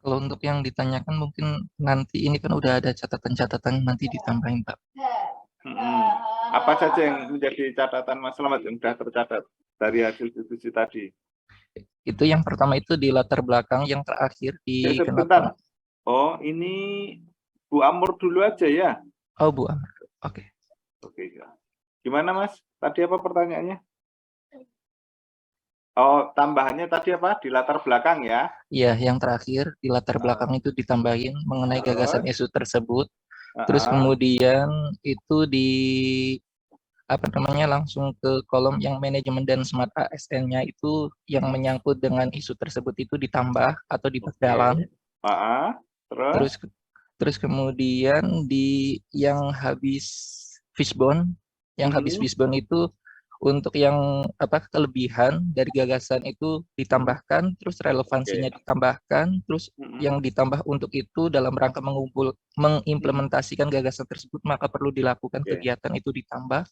Kalau untuk yang ditanyakan mungkin nanti ini kan udah ada catatan-catatan nanti ditambahin, Pak. Mm-mm. Apa saja yang menjadi catatan Mas Slamet yang sudah tercatat dari hasil diskusi tadi? Itu yang pertama itu di latar belakang, yang terakhir di Sebentar. kenapa. Oh, ini Bu Amur dulu aja ya? Oh, Bu Amar. Oke. Oke. Gimana Mas? Tadi apa pertanyaannya? Oh, tambahannya tadi apa? Di latar belakang ya? Iya, yang terakhir di latar belakang itu ditambahin mengenai gagasan Terus? isu tersebut. Terus kemudian itu di apa namanya langsung ke kolom yang manajemen dan smart ASN-nya itu yang menyangkut dengan isu tersebut itu ditambah atau diperdalam. Terus? Terus terus kemudian di yang habis fishbone, itu untuk yang apa kelebihan dari gagasan itu ditambahkan, terus relevansinya ditambahkan, terus yang ditambah untuk itu dalam rangka mengimplementasikan gagasan tersebut maka perlu dilakukan kegiatan itu ditambah.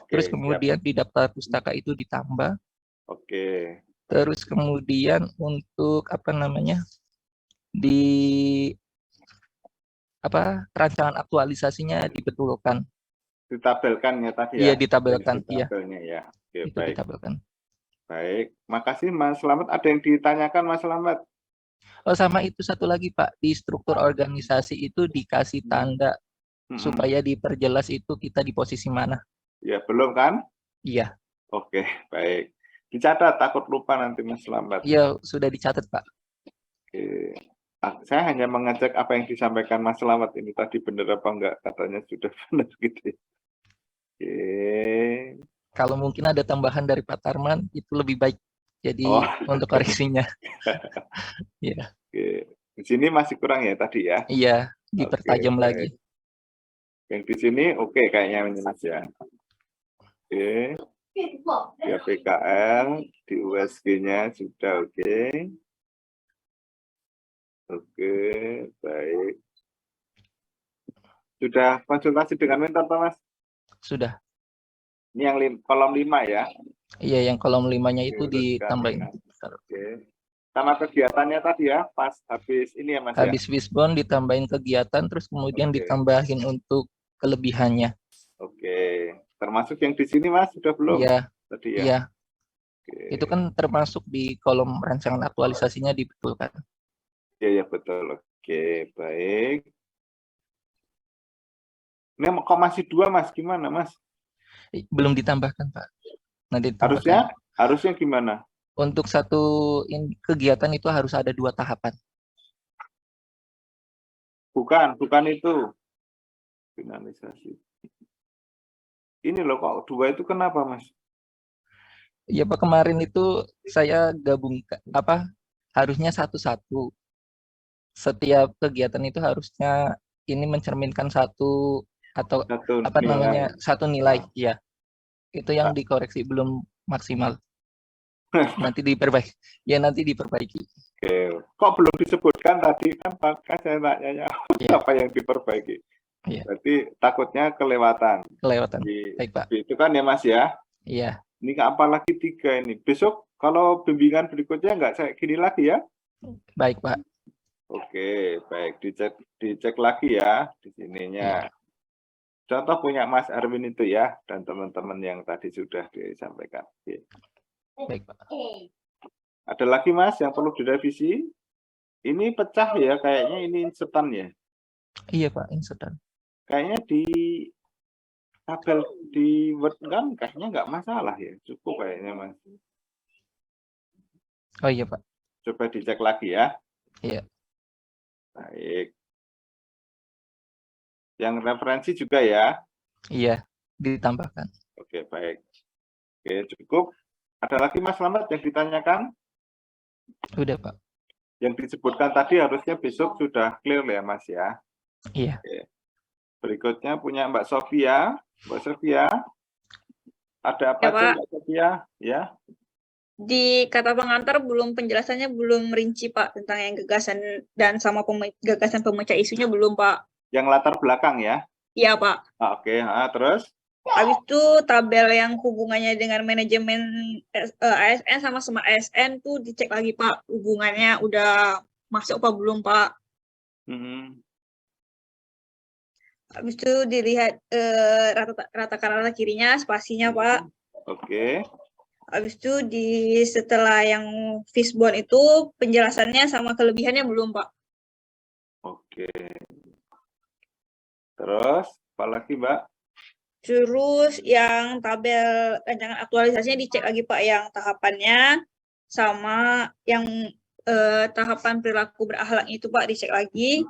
Terus kemudian di daftar pustaka itu ditambah. Terus kemudian untuk apa namanya di apa rancangan aktualisasinya dibetulkan. Ditabelkan ya tadi Iya ya? ditabelkan, iya. Ya. Oke, Itu baik. ditabelkan. Baik, makasih Mas Slamet. Ada yang ditanyakan Mas Slamet? Oh sama itu satu lagi Pak, di struktur organisasi itu dikasih tanda supaya diperjelas itu kita di posisi mana. Ya, belum kan? Iya. Oke, baik. Dicatat, takut lupa nanti Mas Slamet. Iya, sudah dicatat Pak. Oke. Saya hanya mengecek apa yang disampaikan Mas Slamet ini tadi benar apa enggak, katanya sudah benar gitu. Oke. Kalau mungkin ada tambahan dari Pak Tarman itu lebih baik. Jadi untuk koreksinya. Iya. Oke. Di sini masih kurang ya tadi ya? Iya, dipertajam lagi. Yang di sini oke kayaknya ini Mas ya. Oke. Ya PKL di USG-nya sudah oke. Oke, baik. Sudah konsultasi dengan mentor, Mas? Sudah. Ini yang kolom 5 ya? Iya, yang kolom 5-nya itu ditambahin. Oke. Sama kegiatannya tadi ya, pas habis ini ya Mas ya? Habis fishbone ditambahin kegiatan, terus kemudian ditambahin untuk kelebihannya. Oke. Termasuk yang di sini Mas, sudah belum? Iya. Tadi ya? Iya. Oke. Itu kan termasuk di kolom rancangan aktualisasinya dibetulkan. Iya, ya betul. Oke, baik. Ini kok masih 2 Mas, gimana Mas? Belum ditambahkan Pak. Nanti ditambahkan. Harusnya gimana? Untuk satu kegiatan itu harus ada 2 tahapan. Bukan itu. Finalisasi. Ini loh kok 2 itu kenapa Mas? Iya Pak, kemarin itu saya gabung harusnya satu-satu. Setiap kegiatan itu harusnya ini mencerminkan satu atau apa namanya satu nilai ya. Itu yang dikoreksi belum maksimal. Nanti diperbaiki. Ya nanti diperbaiki. Oke. Kok belum disebutkan tadi kan Pak saya tanya apa yang diperbaiki. Iya. Berarti takutnya kelewatan. Kelewatan. Baik Pak. Itu kan ya Mas ya? Iya. Ini apalagi 3 ini. Besok kalau bimbingan berikutnya nggak saya gini lagi ya? Baik Pak. Oke, baik. Dicek lagi ya di sininya. Iya. Contoh punya Mas Arwin itu ya, dan teman-teman yang tadi sudah disampaikan. Oke. Baik Pak. Ada lagi Mas yang perlu direvisi? Ini pecah ya, kayaknya ini insertan ya? Iya Pak, insertan. Kayaknya di tabel di Word kan kayaknya nggak masalah ya, cukup kayaknya Mas. Oh iya Pak. Coba dicek lagi ya. Iya. Baik. Yang referensi juga ya? Iya, ditambahkan. Oke, baik. Oke, cukup. Ada lagi Mas Slamet yang ditanyakan? Udah Pak. Yang disebutkan tadi harusnya besok sudah clear ya Mas ya? Iya. Oke. Berikutnya punya Mbak Sofia. Mbak Sofia, ada apa ya, aja Pak? Mbak Sofia? Ya. Di kata pengantar penjelasannya belum merinci Pak tentang yang gagasan dan sama gagasan pemecah isunya belum Pak. Yang latar belakang ya? Iya Pak. Oke, terus? Habis itu tabel yang hubungannya dengan manajemen ASN sama Smart ASN tuh dicek lagi Pak, hubungannya udah masuk apa belum Pak. Habis itu dilihat rata kanan kirinya, spasinya Pak. Oke. Habis itu setelah yang fishbone itu penjelasannya sama kelebihannya belum Pak. Oke. Terus apa lagi Mbak? Terus yang tabel rancangan aktualisasinya dicek lagi Pak, yang tahapannya sama yang tahapan perilaku berakhlak itu Pak dicek lagi.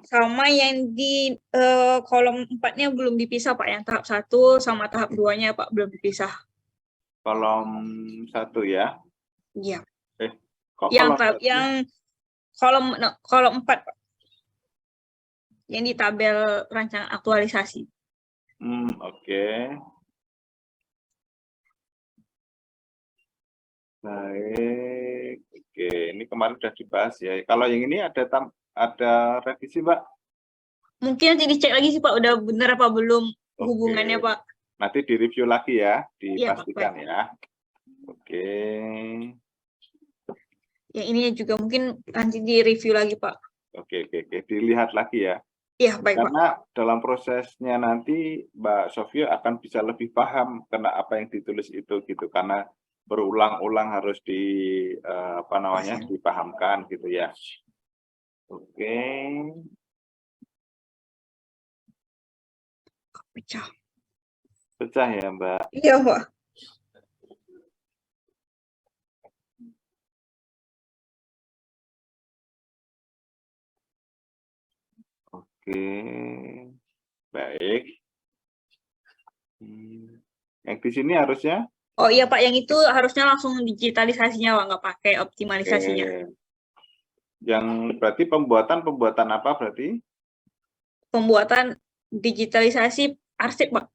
Sama yang di kolom 4-nya belum dipisah Pak, yang tahap 1 sama tahap 2-nya Pak belum dipisah. Kolom 1 ya? Iya. Kok yang kolom 4 Pak. Yang di tabel rancangan aktualisasi. Oke. Baik. Oke, ini kemarin sudah dibahas ya. Kalau yang ini ada revisi, Mbak? Mungkin nanti dicek lagi sih Pak, udah benar apa belum hubungannya Pak. Nanti direview lagi ya, Iya, dipastikan Pak. ya. Oke. Yang ini juga mungkin nanti direview lagi Pak. Oke. Dilihat lagi ya. Iya, baik Karena Pak. dalam prosesnya nanti Mbak Sofia akan bisa lebih paham karena apa yang ditulis itu gitu, karena berulang-ulang harus dipahamkan gitu ya. Oke. Pecah ya Mbak. Iya Pak. Oke, baik. Yang di sini harusnya? Oh iya Pak, yang itu harusnya langsung digitalisasinya Pak, nggak pakai optimalisasinya. Yang berarti pembuatan apa berarti? Pembuatan digitalisasi arsip Pak.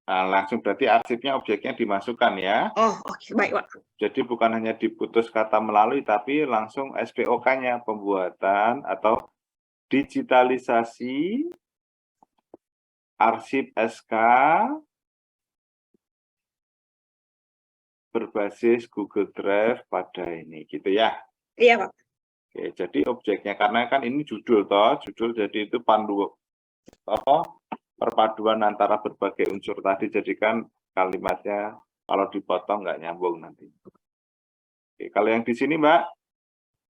Nah, langsung berarti arsipnya, objeknya dimasukkan ya. Oh, oke, baik Pak. Jadi bukan hanya diputus kata melalui, tapi langsung SPOK-nya, pembuatan atau digitalisasi arsip SK berbasis Google Drive pada ini, gitu ya? Iya Pak. Oke, jadi objeknya, karena kan ini judul jadi itu perpaduan antara berbagai unsur tadi, jadikan kalimatnya kalau dipotong nggak nyambung nanti. Oke, kalau yang di sini Mbak?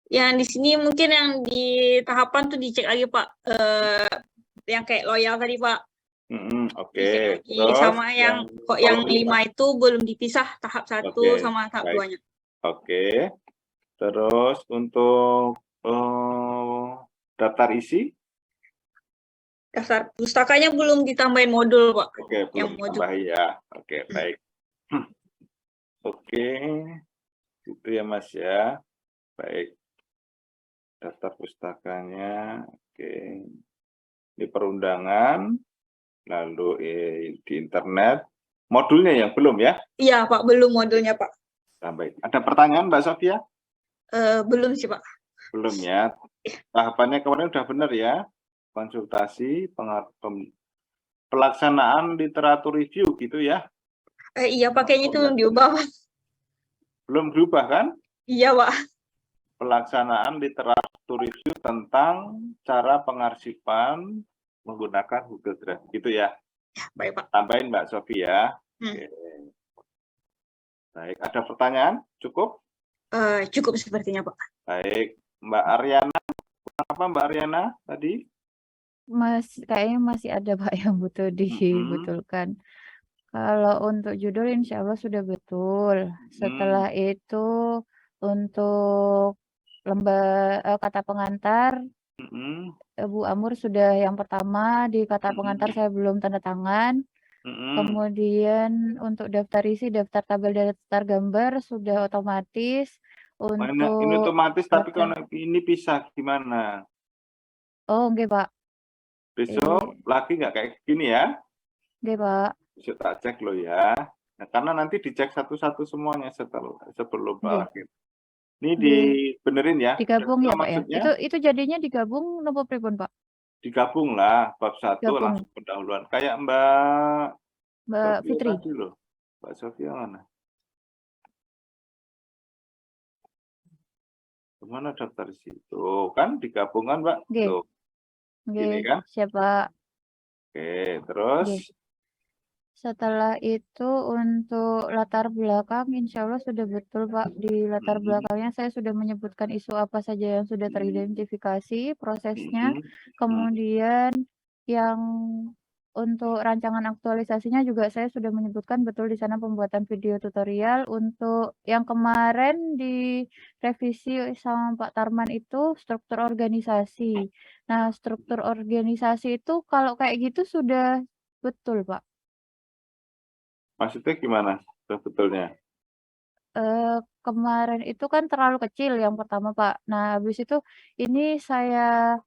Yang di sini mungkin yang di tahapan tuh dicek lagi Pak, yang kayak loyal tadi Pak. Oke. Sama yang 5 itu belum dipisah tahap 1 sama tahap 2-nya. Oke. Terus untuk daftar isi? Daftar pustakanya belum ditambahin modul Pak. Oke, belum ditambahin ya. Oke, baik. Oke. Itu ya Mas ya. Baik. Daftar pustakanya. Oke. Ini perundangan. Lalu di internet. Modulnya yang belum ya? Iya Pak, belum modulnya Pak. Baik. Ada pertanyaan Mbak Sofia? Belum sih Pak. Belum ya. Tahapannya kemarin udah benar ya. Konsultasi, pelaksanaan literatur review gitu ya. Iya pakainya itu belum diubah Pak. Belum berubah kan? Iya Pak. Pelaksanaan literatur review tentang cara pengarsipan menggunakan Google Drive gitu ya. Ya, baik Pak. Tambahin Mbak Sofia. Oke. Baik, ada pertanyaan? Cukup? Cukup sepertinya Pak. Baik, Mbak Aryana. Apa Mbak Aryana tadi? Kayaknya masih ada Pak yang butuh dibetulkan. Kalau untuk judul insya Allah sudah betul. Setelah itu untuk kata pengantar, Bu Amur sudah yang pertama, di kata pengantar saya belum tanda tangan. Kemudian untuk daftar isi, daftar tabel, daftar gambar sudah otomatis. Ini otomatis, tapi kalau ini pisah gimana? Oh, enggak Pak. Besok lagi nggak kayak gini ya? Enggak Pak. Besok tak cek lo ya. Nah, karena nanti dicek satu-satu semuanya sebelum akhir. Ini dibenerin ya. Digabung ya Pak ya? Itu jadinya digabung nopo pripun Pak? Digabung lah, bab 1 langsung pendahuluan. Kayak Mbak Mbak Sofia Fitri. tadi loh. Mbak Sofia mana? Kemana daftar situ? Kan digabungan, Mbak. Oke. Tuh, gini Oke, kan? siapa? Oke, terus Oke. Setelah itu untuk latar belakang, insya Allah sudah betul Pak. Di latar belakangnya saya sudah menyebutkan isu apa saja yang sudah teridentifikasi, prosesnya. Kemudian yang untuk rancangan aktualisasinya juga saya sudah menyebutkan betul di sana pembuatan video tutorial. Untuk yang kemarin direvisi sama Pak Tarman itu struktur organisasi. Nah, struktur organisasi itu kalau kayak gitu sudah betul Pak. maksudnya gimana sebetulnya? Kemarin itu kan terlalu kecil yang pertama, Pak. Nah, habis itu ini saya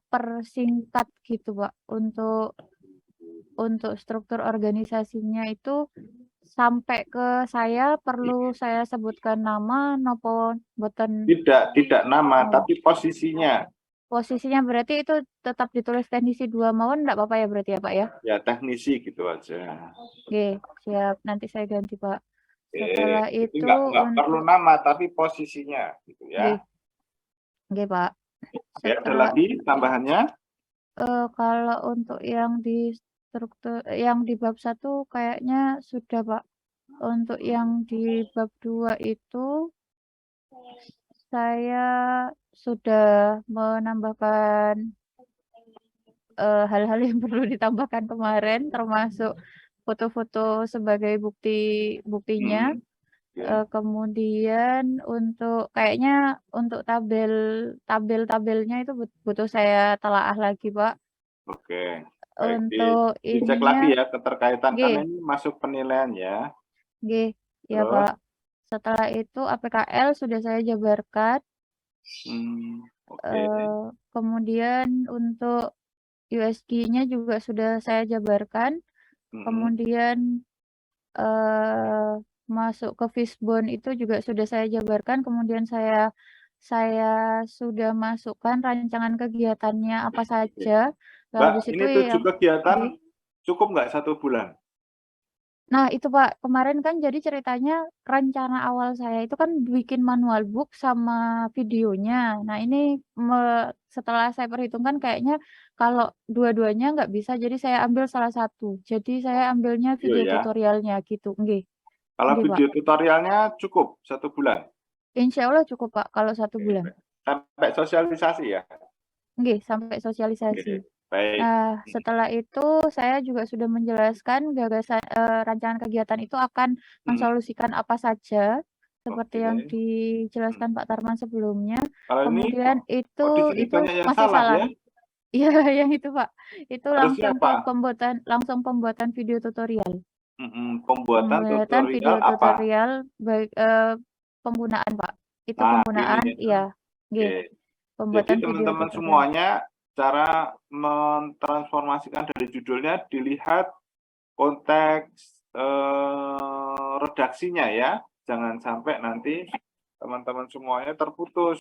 persingkat gitu, Pak, untuk struktur organisasinya itu sampai ke saya perlu saya sebutkan nama nopo boten Tidak nama, oh, tapi posisinya. posisinya berarti itu tetap ditulis teknisi 2 mawon enggak apa-apa ya berarti ya, Pak, ya? Ya teknisi gitu aja. Oke, siap. Nanti saya ganti, Pak. Oke, Setelah itu itu nggak perlu untuk nama, tapi posisinya gitu ya. Oke, Pak. Oke, ada Setelah lagi tambahannya? kalau untuk yang di struktur yang di bab 1 kayaknya sudah, Pak. Untuk yang di bab 2 itu saya sudah menambahkan hal-hal yang perlu ditambahkan kemarin, termasuk foto-foto sebagai buktinya. Kemudian untuk kayaknya untuk tabel-tabelnya itu butuh saya telaah lagi, Pak. Oke, baik. Untuk Dicek lagi ininya ya keterkaitan, G. karena ini masuk penilaian ya. G, ya Terus? Pak. Setelah itu APKL sudah saya jabarkan. Oke. Kemudian untuk USG-nya juga sudah saya jabarkan. Kemudian masuk ke Fishbone itu juga sudah saya jabarkan. Kemudian saya sudah masukkan rancangan kegiatannya apa saja. Lalu Mbak, habis itu ini 7 kegiatan G. cukup nggak 1 bulan? Nah, itu Pak, kemarin kan jadi ceritanya rencana awal saya itu kan bikin manual book sama videonya. Nah, ini setelah saya perhitungkan kayaknya kalau dua-duanya nggak bisa, jadi saya ambil salah satu. Jadi saya ambilnya video ya. tutorialnya gitu. Nggih. Kalau Nggih, Pak. video tutorialnya cukup 1 bulan? Insya Allah cukup Pak, kalau 1 bulan. Sampai sosialisasi ya? Nggih, sampai sosialisasi. Baik. Nah, setelah itu saya juga sudah menjelaskan gagasan rancangan kegiatan itu akan mensolusikan apa saja seperti yang dijelaskan Pak Tarman sebelumnya. Kalau Kemudian di sini itu banyak yang masih salah ya? Iya, yang itu Pak. Itu Harusnya langsung pembuatan video tutorial. Pembuatan video tutorial apa? tutorial baik penggunaan Pak. Itu Nah, penggunaan gini ya. iya. Nggih. Oke. Pembuatan Jadi video teman-teman tutorial. semuanya cara mentransformasikan dari judulnya dilihat konteks redaksinya ya. Jangan sampai nanti teman-teman semuanya terputus.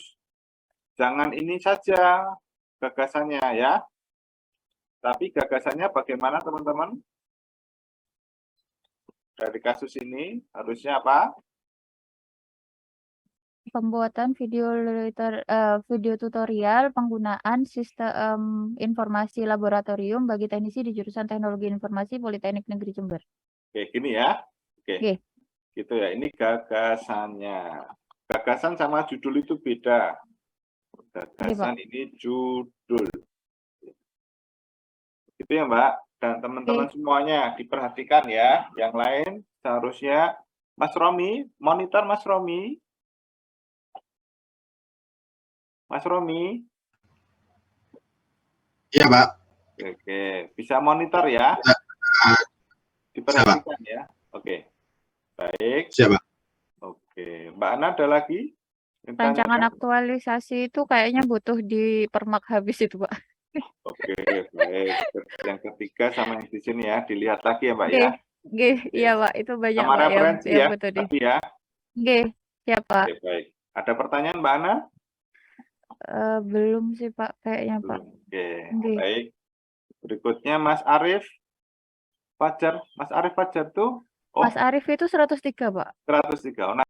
Jangan ini saja gagasannya ya. Tapi gagasannya bagaimana teman-teman? Dari kasus ini harusnya apa? Pembuatan video tutorial penggunaan sistem informasi laboratorium bagi teknisi di jurusan Teknologi Informasi Politeknik Negeri Jember. Oke, gini ya. Oke. Oke. Gitu ya. Ini gagasannya. Gagasan sama judul itu beda. Gagasan ini judul. Itu ya, Mbak. Dan teman-teman semuanya diperhatikan ya. Yang lain seharusnya Mas Romi, monitor Mas Romi. Mas Romi. Iya, Pak. Oke, bisa monitor ya. Diperhatikan ya. Oke. Baik. Siapa? Oke, Mbak Ana ada lagi? Rancangan aktualisasi itu kayaknya butuh dipermak habis itu, Pak. Oke, baik. Yang ketiga sama yang di sini ya, dilihat lagi ya, Mbak ya. Oke, iya, Pak. Itu banyak sama Pak referensi yang ya, butuh di. tadi ya. Oke, siap, Pak. Oke, baik. Ada pertanyaan Mbak Ana? Belum sih, Pak, kayaknya, Pak. Oke, baik. Berikutnya Mas Arief. Fajar, Mas Arif Fajar tuh Mas Arif itu 103, Pak. 103. Oh,